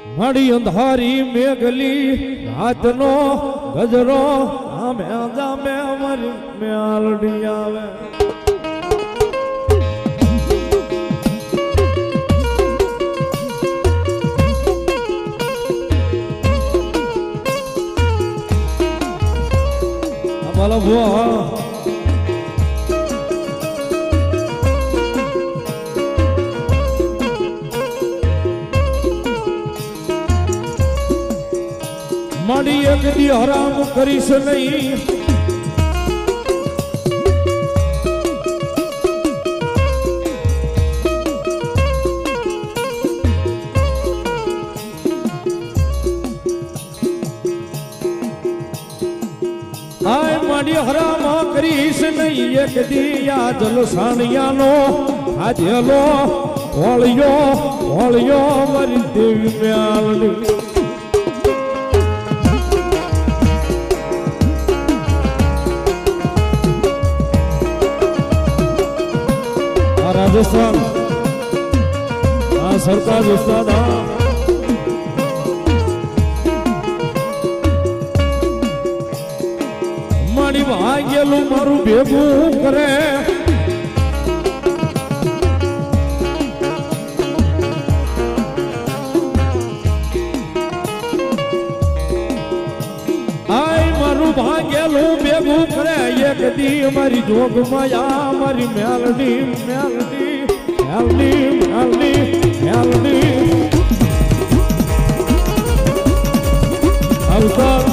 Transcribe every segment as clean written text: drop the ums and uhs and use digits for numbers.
મારી અંધારી મેઘલી રાતનો ગજરો આમે જામે અમારી મેલડી આવે બોલો ભુવા મારી એક દી હરામ કરીશ નહીં આય મારી હરામ કરીશ નહીં એક દી આ જલસાણિયાનો આજેલો હોળિયો મારી દેવી મ્યાલની રાજસ્થાન આ સરકાર ઉસ્તાદ મારી ભાગ્યેલું મારું ભેગું કરે આય મારું ભાગ્યેલું ભેગું કરે એક દી મારી જોગમાં આ મારી મેલડી મેલડી મેલડી મેલડી મેલડી અવતાર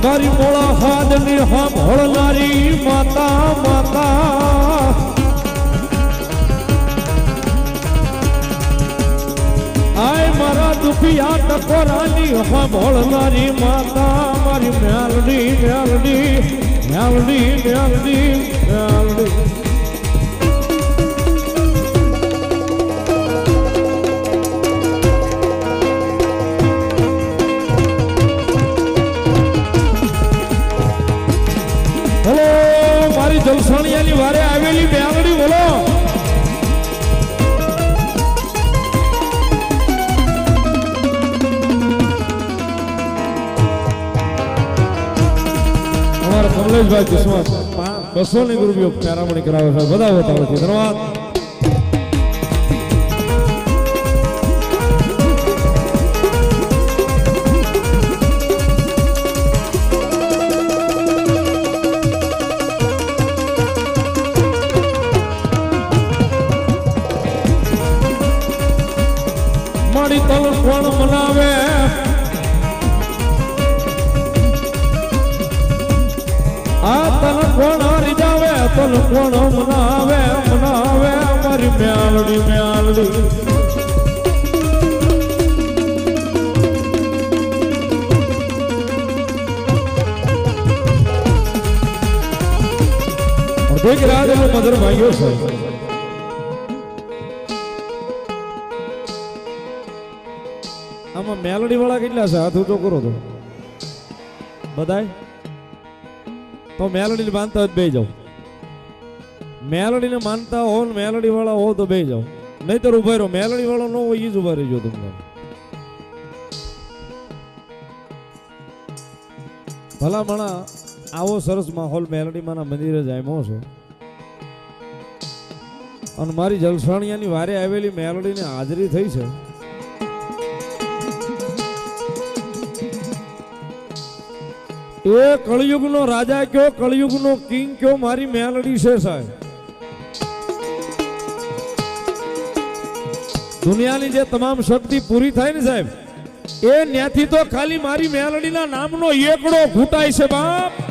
મારી મોળા હાથની સાંભળનારી માતા માતા આય મારા દુખિયા ટકોરાની સાંભળનારી માતા મારી મેલડી મેલડી મેલડી મેલડી મેલડી જલસાણિયાની વારે આવેલી મેલડી બોલો અમારા કમલેશભાઈ વિશ્વાસ 200 ની રૂપિયો પેરામણી કરાવે છે બધા બતાવે છે ધન્યવાદ મારી તલ કોણ મનાવે આ તલ કોણ રીજાવે તલ કોણ મનાવે મનાવે મારી મેલડી મેલડી દેખ રાજ મધર ભાઈઓ છે આમાં મેલડી વાળા કેટલા છે હાથ ઊંચો કરો તો બધાય તો મેલડી માનતા હોય બે જાઓ મેલડીને માનતા હો ને મેલડી વાળા હો તો બે જાઓ નહીતર ઉભા રહો મેલડી વાળો ન હોય એ જ ઉભા રહીજો તમને ભલામણા આવો સરસ માહોલ મેલડી માના મંદિરે જામ્યો છે અને મારી જલસાણિયાની વારે આવેલી મેલડીની હાજરી થઈ છે એ કળિયુગનો રાજા કયો કળિયુગનો કિંગ કયો મારી મેલડી છે સાહેબ દુનિયાની જે તમામ શક્તિ પૂરી થાય ને સાહેબ એ ન્યાથી તો ખાલી મારી મેલડીના નામનો એકડો ઘૂંટાય છે બાપ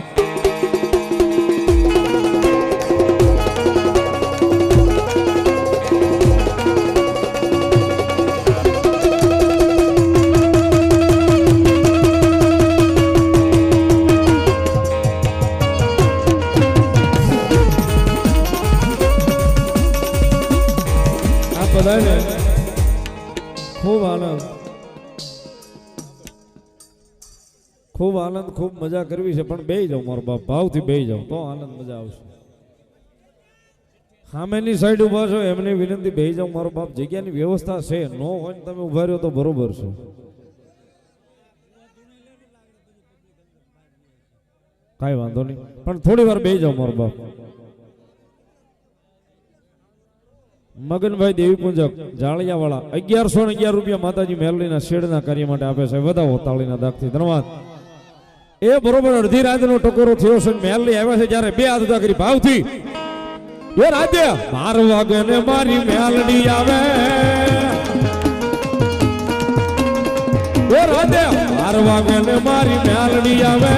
બધાને ખૂબ આનંદ, ખૂબ આનંદ, ખૂબ મજા કરવી છે, પણ બેહી જાવ મારો બાપ, ભાવથી બેહી જાવ તો આનંદ મજા આવશે. સામેની સાઈડ ઉભા છો એમને વિનંતી, બેહી જાવ મારો બાપ, જગ્યાની વ્યવસ્થા છે, નો હોય ને તમે ઉભા રહ્યો તો બરોબર છે. કાંઈ વાંધો નહીં, પણ થોડી વાર બેહી જાવ મારો બાપ. મગનભાઈ દેવી પૂજક જાળિયાવાળા 1111 રૂપિયા માતાજી મેલડીના શેડના કાર્ય માટે આપે છે. વધાવો તાળીના દાખથી, ધન્યવાદ. એ બરોબર અડધી રાતનો ટકોરો થયો છે, મેલડી આવ્યા છે જ્યારે બે હાથ કરી ભાવથી એ રાતે 12 વાગે ને મારી મેલડી આવે, એ રાતે 12 વાગે ને મારી મેલડી આવે,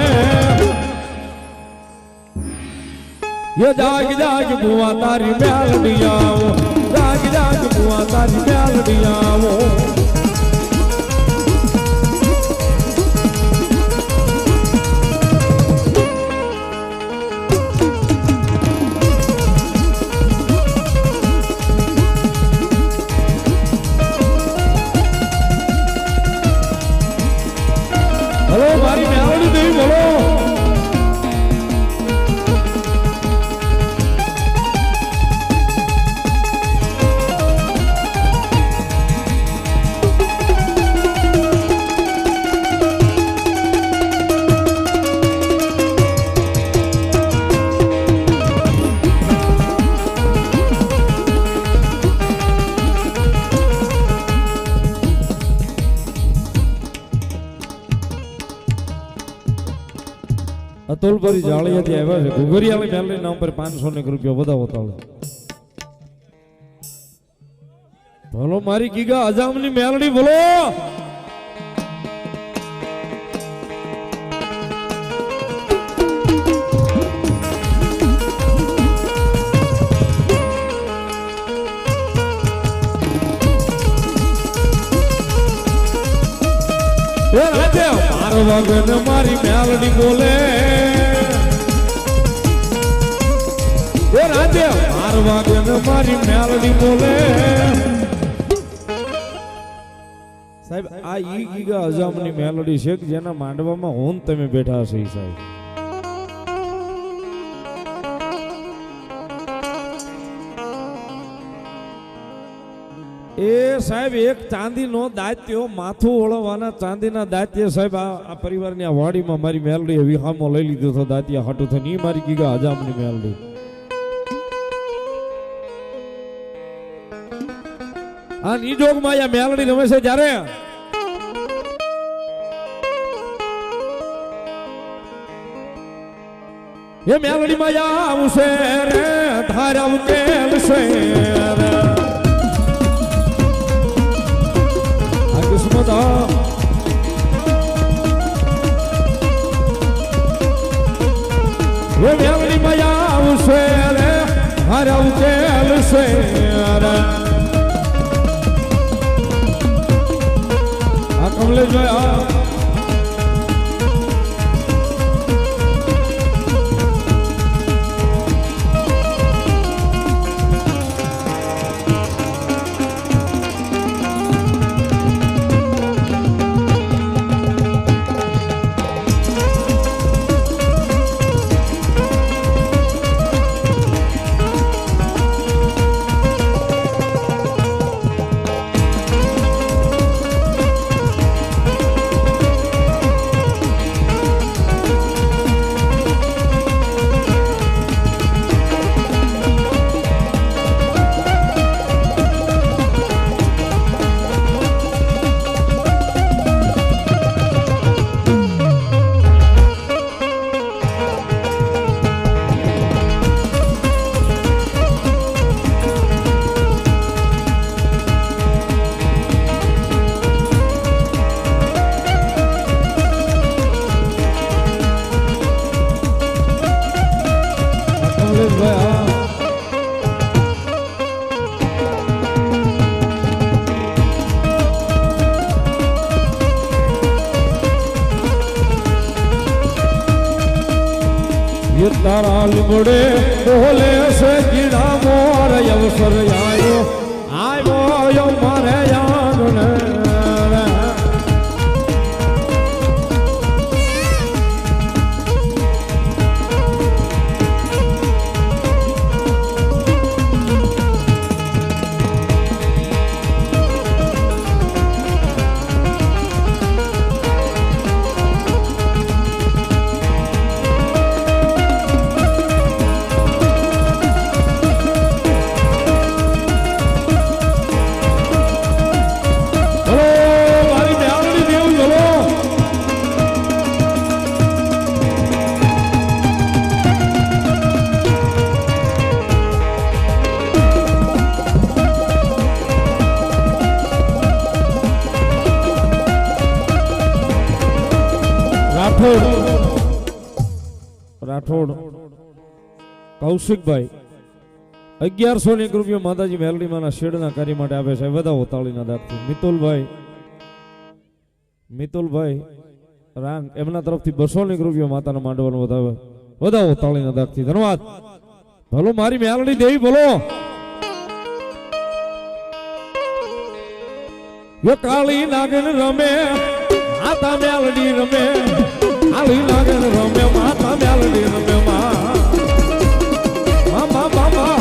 ये जाग जाग बुआ तारी मेलडी आवो, जाग जाग बुआ तारी मेलडी आवो. हेलो मारी मेलडी देवी बोलो. અતુલપરી જાળિયાથી આવ્યા છે, ઘુઘરિયાળી મેલડી નામ પર 500 રૂપિયા વધાવો તાળો. બોલો મારી ગીગા અજામની મેલડી બોલો. વગન મારી મેલડી બોલે, એ રાતે 12 વાગન મારી મેલડી બોલે. સાહેબ આ ઈ ગીગા અજામની મેલડી છે કે જેના માંડવામાં હોન તમે બેઠા હશે સાહેબ. એ સાહેબ એક ચાંદીનો દાત્યો, માથું ઓળવવાના ચાંદીના દાત્ય સાહેબ આ પરિવારની આ વાડીમાં મારી મેલડી વિહામો લઈ લીધો હતો દાત્યા હાટું થઈને. ઈ મારી ગીગા અજામની મેલડી. આ નિજોગમાં આ મેલડી રમે છે જ્યારે એ મેલડી માં આવશે રે ધારા ઉકેલ છે રે. એ મેલડી માં આવશે રે ધારા ઉકેલ છે રે. આ કમલેશભાઈ તારા લીમડે બોલે છે ગીડા મોર અવસર આવ્યો આવ્યો રાઠોડ કૌશિકભાઈ 1100 રૂપિયા માતાજી મેલડી માના શેડના કાર્ય માટે આપે છે. વધાવો તાળીના દાખથી. મિતુલભાઈ રાંગ એમના તરફથી 200 રૂપિયા માતાના માંડવાનું વધાવો તાળીના દાખથી. ધન્યવાદ. ભલો મારી મેલડી દેવી બોલો. યો કાળી નાગન રમે માતા મેલડી રમે, કાળી નાગન રમે માતા મેલડી રમે મા બાબા.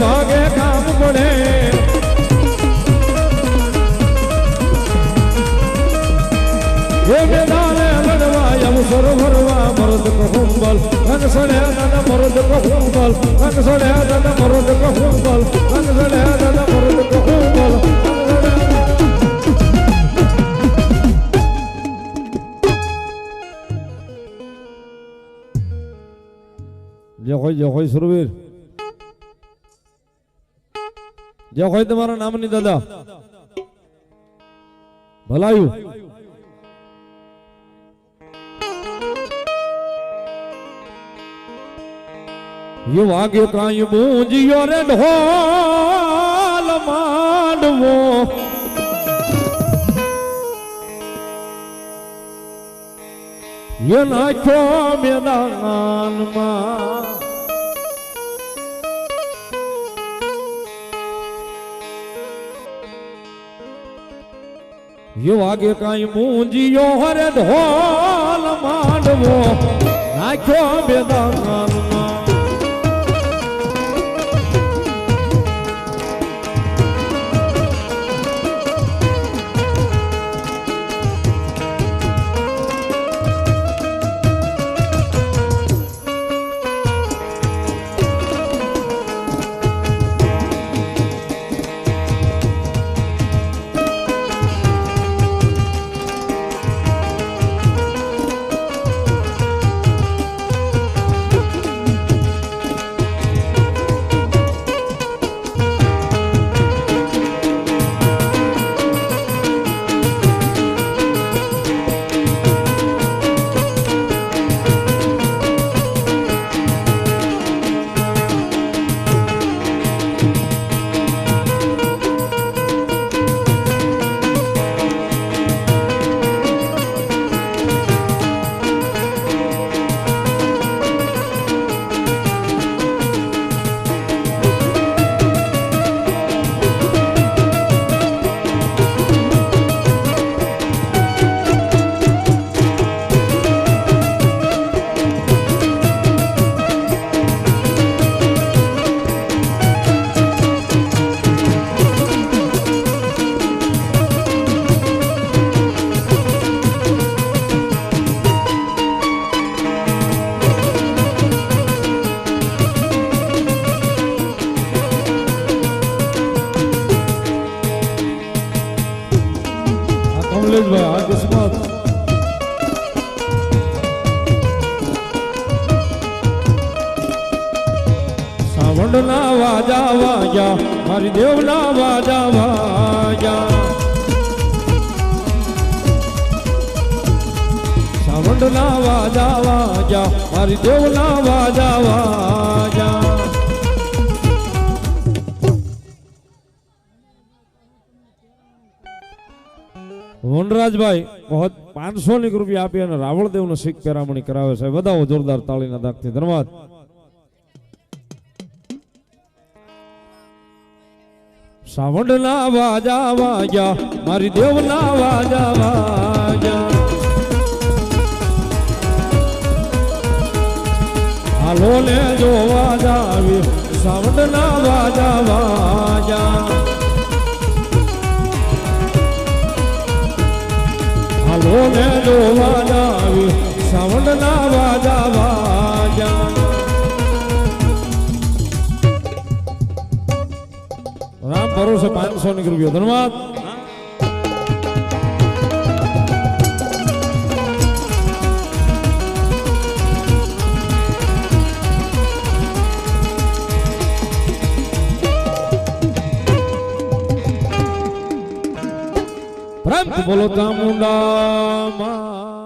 ભાગે કામ પડે એ મેદાને લડવા અવસર ભરવા મરદ કહુંબલ રંગ સડે દાદા મરદ કહુંબલ રંગ સડે દાદા મરદ કહુંબલ રંગ સડે દાદા મરદ કહુંબલ. જય હોય સુરવીર, જય હોય તમારા નામની દાદા ભલાયું. યો વાગ્યો કાંઈ બૂંજ્યો રે ઢોલ માંડવો યો નાખ્યો મેદાનમાં યો વાગે કાંઈ મૂંજ્યો રે ઢોલ માંડવો નાખ્યો મેદાનમાં. સાવંડના વાજા વાજા મારી દેવના વાજા વાજા સાવંડના વાજા વાજા મારી દેવના વાજા વાજા વનરાજભાઈ बहुत 500 રૂપિયા આપી અને રાવળદેવ નો શીખ પેરામણી કરાવે છે વધાવો જોરદાર તાળીના દાગથી ધન્યવાદ સાવંડના વાજા વાજા મારી દેવના વાજા વાજા હાલો ને જોવા જાવી સાવંડના વાજા વાજા હાલો ને જોવા જાવી સાવંડના વાજા વાજા રામ ભરોસે 500 રૂપિયા ધન્યવાદ પ્રેમ બોલો ચામુંડા માં